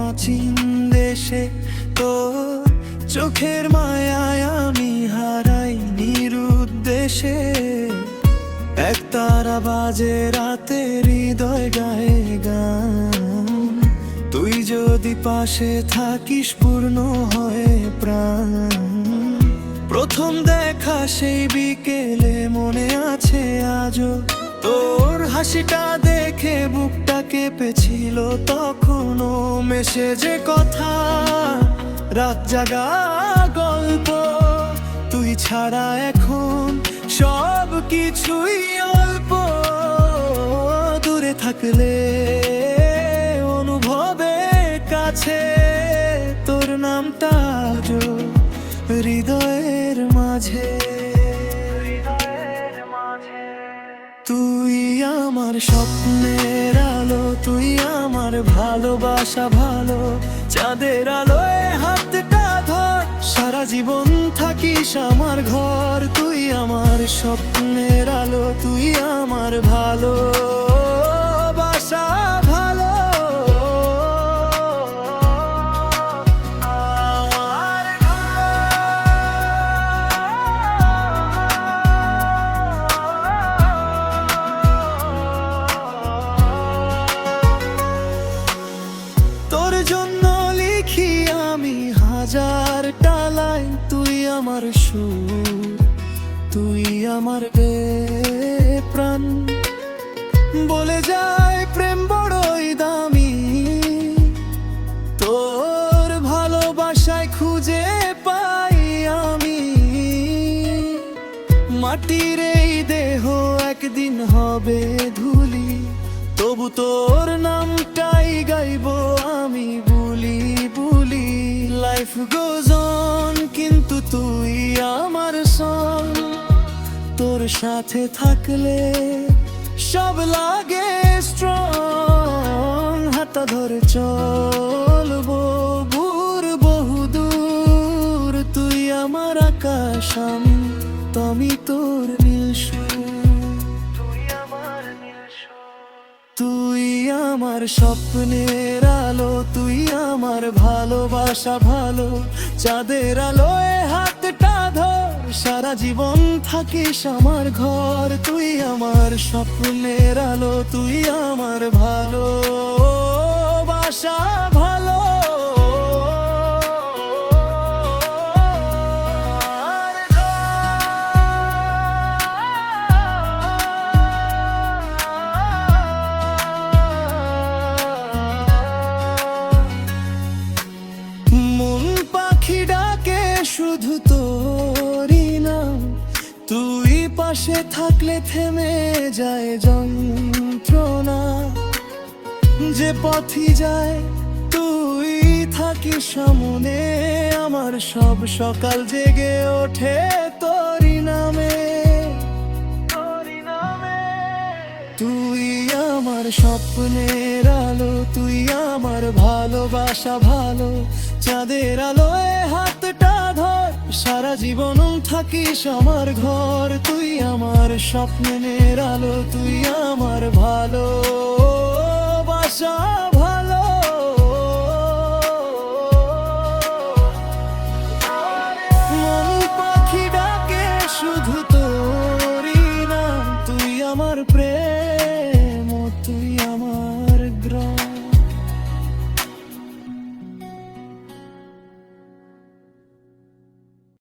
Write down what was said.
অচিন দেশে তোর চোখের মায়ায় আমি হারাই নিরুদ্দেশে। একতারা বাজে রাতে হৃদয় গায়ে গান, তুই যদি পাশে থাকিস পূর্ণ হয় প্রাণ। প্রথম দেখা সেই বিকেলে মনে আছে আজও, তোর হাসিটা দেখে বুকটা কেঁপেছিল তখনও। মেসেজে কথা, রাত জাগা গল্প, তুই ছাড়া এখন সব কিছুই অল্প। দূরে থাকলে অনুভবে কাছে, তোর নামটা আজও হৃদয়ের মাঝে। তুই আমার স্বপ্নের আলো, তুই আমার ভালোবাসা ভালো, চাঁদের আলোয় হাতটা ধর, সারা জীবন থাকিস আমার ঘর। তুই আমার স্বপ্নের আলো, তুই আমার ভালোবাসা ভালো। তোর জন্য লিখি আমি হাজারটা লাইন, তুই আমার সুর, তুই আমার প্রাণ। বলে যায় প্রেম বড়ই দামি, তোর ভালোবাসায় খুঁজে পাই আমি। মাটির এই দেহ একদিন হবে ধুলি, তবু তোর নামটাই গাইবো আমি বুলি বুলি। লাইফ গোজ অন, কিন্তু তুই আমার সং। তোর সাথে থাকলে সব লাগে স্ট্রং। হাতটা ধরে চলবো ভোর বহুদূর, তুই আমার আকাশ আমি তোর নীল সুর। তুই আমার স্বপ্নের আলো, তুই আমার ভালোবাসা ভালো, চাঁদের আলোয় হাতটা ধর, সারা জীবন থাকিস আমার ঘর। তুই আমার স্বপ্নের আলো, তুই আমার ভালোবাসা ভালো। শুধু তোরই নাম, তুই পাশে থাকলে থেমে যায় যন্ত্রণা। যে পথই যায় তুই থাকিস সামনে, আমার সব সকাল জেগে ওঠে তোরই নামে। তুই আমার স্বপ্নের আলো, তুই আমার ভালোবাসা ভালো, চাঁদের আলোয় হাতটা ধর, সারা জীবন থাকিস আমার ঘর। তুই আমার স্বপ্নের আলো, তুই আমার ভালোবাসা ভালো। মন পাখি ডাকে শুধু তোরই নাম, তুই আমার প্রেম, তুই আমার